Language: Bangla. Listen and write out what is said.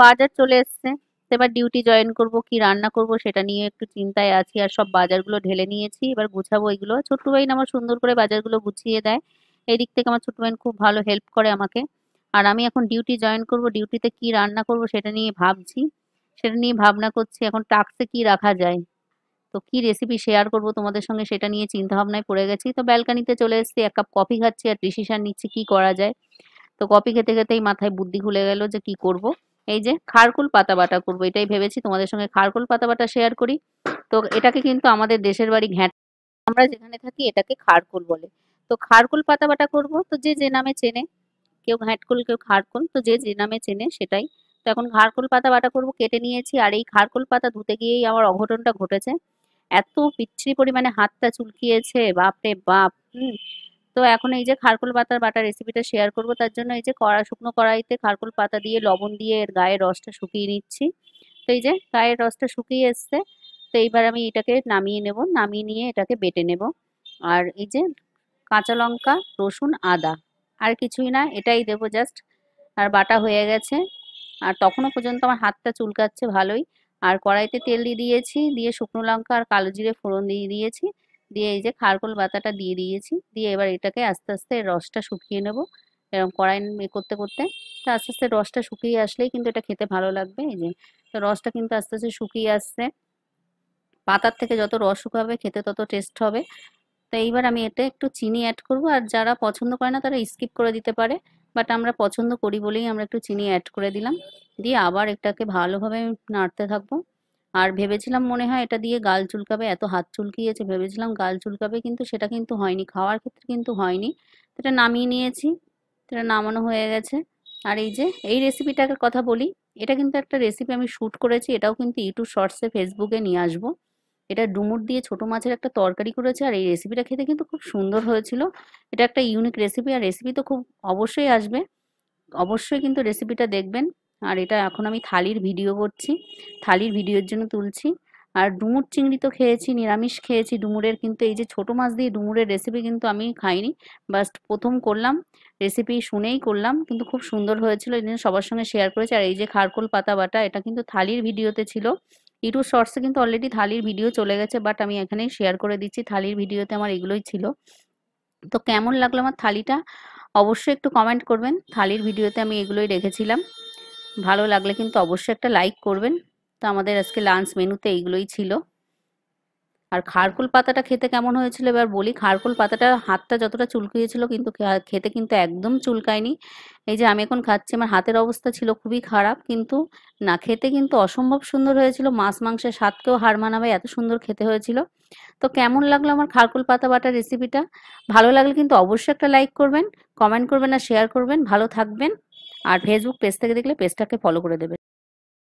বাজার চলে এসছে। তো এবার ডিউটি জয়েন করব, কি রান্না করব সেটা নিয়ে একটু চিন্তায় আছি। আর সব বাজারগুলো ঢেলে নিয়েছি, এবার গুছাবো এগুলো। ছোট্টু বাইন আমার সুন্দর করে বাজারগুলো গুছিয়ে দেয়। এই দিক থেকে আমার ছোট্টু বাইন খুব ভালো হেল্প করে আমাকে। আর আমি এখন ডিউটি জয়েন করব, ডিউটিতে কি রান্না করব সেটা নিয়ে ভাবছি, সেটা নিয়ে ভাবনা করছি এখন টাস্কে কি রাখা যায়। তো কি রেসিপি শেয়ার করব তোমাদের সঙ্গে সেটা নিয়ে চিন্তা ভাবনায় পড়ে গেছি। তো ব্যালকানিতে চলে এসেছি, এক কাপ কফি খাচ্ছি আর ডিসিশন নিচ্ছি কি করা যায়। তো কফি খেতে খেতেই মাথায় বুদ্ধি খুলে গেল যে কি করব। এই যে খারকুল পাতা বাটা করব, এটাই ভেবেছি তোমাদের সঙ্গে খারকুল পাতা বাটা শেয়ার করি। তো এটাকে কিন্তু আমাদের দেশের বাড়ি ঘ্যাট, আমরা যেখানে থাকি এটাকে খারকুল বলে। তো খারকুল পাতা বাটা করব, তো যে যে নামে চেনে, কেউ ঘ্যাটকুল কেউ খারকুল, তো যে যে নামে চেনে সেটাই। তো এখন খারকুল পাতা বাটা করব, কেটে নিয়েছি। আর এই খারকুল পাতা ধুতে গিয়েই আমার অঘটনটা ঘটেছে, এত বিচ্ছিরি পরিমাণে হাতটা চুলকিয়েছে, বাপরে বাপ। তো এখন এই যে খারকুল পাতার বাটা রেসিপিটা শেয়ার করব, তার জন্য এই যে শুকনো কড়াইতে খারকুল পাতা দিয়ে লবণ দিয়ে এর গায়ের রসটা শুকিয়ে নিচ্ছি। তো এই যে গায়ের রসটা শুকিয়ে এসছে। তো এইবার আমি এটাকে নামিয়ে নেব, নামিয়ে নিয়ে এটাকে বেটে নেব। আর এই যে কাঁচা লঙ্কা, রসুন, আদা, আর কিছুই না, এটাই দেবো জাস্ট। আর বাটা হয়ে গেছে। আর তখনও পর্যন্ত আমার হাতটা চুলকাচ্ছে ভালোই। আর কড়াইতে তেল দিয়ে দিয়েছি, দিয়ে শুকনো লঙ্কা আর কালো জিরে ফোড়ন দিয়ে দিয়েছি, দিয়ে এই যে খারকোল বাটাটা দিয়ে দিয়েছি, দিয়ে এবার এটাকে আস্তে আস্তে রসটা শুকিয়ে নেব। এরকম কড়াই করতে করতে তো আস্তে আস্তে রসটা শুকিয়ে আসলেই কিন্তু এটা খেতে ভালো লাগবে। এই যে তো রসটা কিন্তু আস্তে আস্তে শুকিয়ে আসছে, পাতার থেকে যত রস শুকাবে খেতে তত টেস্ট হবে। তো এইবার আমি এতে একটু চিনি অ্যাড করব, আর যারা পছন্দ করে না তারা স্কিপ করে দিতে পারে, বাট আমরা পছন্দ করি বলেই আমরা একটু চিনি অ্যাড করে দিলাম। দিয়ে আবার এটাকে ভালোভাবে নাড়তে থাকবো। আর ভেবেছিলাম মনে হয় এটা দিয়ে গাল চুলকাবে, এত হাত চুলকিয়েছে ভেবেছিলাম গাল চুলকাবে, কিন্তু সেটা কিন্তু হয়নি, খাওয়ার ক্ষেত্রে কিন্তু হয়নি। এটা নামিয়ে নিয়েছি, এটা নামানো হয়ে গেছে। আর এই যে এই রেসিপিটার কথা বলি, এটা কিন্তু একটা রেসিপি আমি শ্যুট করেছি, এটাও কিন্তু ইউটিউব শর্টসে ফেসবুকে নিয়ে আসবো। এটা ডুমুর দিয়ে ছোট মাছের একটা তরকারি করেছে, আর এই রেসিপিটা খেতে কিন্তু খুব সুন্দর হয়েছিল। এটা একটা ইউনিক রেসিপি, আর রেসিপি তো খুব অবশ্যই আসবে, অবশ্যই কিন্তু রেসিপিটা দেখবেন। আর এটা এখন আমি থালির ভিডিও করছি, থালির ভিডিওর জন্য তুলছি। আর ডুমুর চিংড়ি তো খেয়েছি, নিরামিষ খেয়েছি ডুমুরের, কিন্তু এই যে ছোট মাছ দিয়ে ডুমুরের রেসিপি কিন্তু আমি খাইনি, বাস্ট প্রথম করলাম, রেসিপি শুনেই করলাম, কিন্তু খুব সুন্দর হয়েছিল, এই জন্য সবার সঙ্গে শেয়ার করেছি। আর এই যে খারকোল পাতা বাটা, এটা কিন্তু থালির ভিডিওতে ছিল, ইউটিউব শর্টসে কিন্তু অলরেডি থালির ভিডিও চলে গেছে, বাট আমি এখানেই শেয়ার করে দিচ্ছি, থালির ভিডিওতে আমার এগুলোই ছিল। তো কেমন লাগলো আমার থালিটা অবশ্যই একটু কমেন্ট করবেন, থালির ভিডিওতে আমি এগুলোই রেখেছিলাম। ভালো লাগলে কিন্তু অবশ্যই একটা লাইক করবেন। তো আমাদের আজকে লাঞ্চ মেনুতে এইগুলোই ছিল। আর খারকুল পাতাটা খেতে কেমন হয়েছিল এবার বলি। খারকুল পাতাটা হাতটা যতটা চুলকিয়েছিল কিন্তু খেতে কিন্তু একদম চুলকায়নি। এই যে আমি এখন খাচ্ছি, আমার হাতের অবস্থা ছিল খুবই খারাপ, কিন্তু না, খেতে কিন্তু অসম্ভব সুন্দর হয়েছিল, মাছ মাংসের স্বাদকেও হার মানাবে এত সুন্দর খেতে হয়েছিল। তো কেমন লাগলো আমার খারকুল পাতা বাটার রেসিপিটা, ভালো লাগলে কিন্তু অবশ্যই একটা লাইক করবেন, কমেন্ট করবেন আর শেয়ার করবেন। ভালো থাকবেন। আর ফেসবুক পেজ থেকে দেখলে পেজটাকে ফলো করে দেবেন।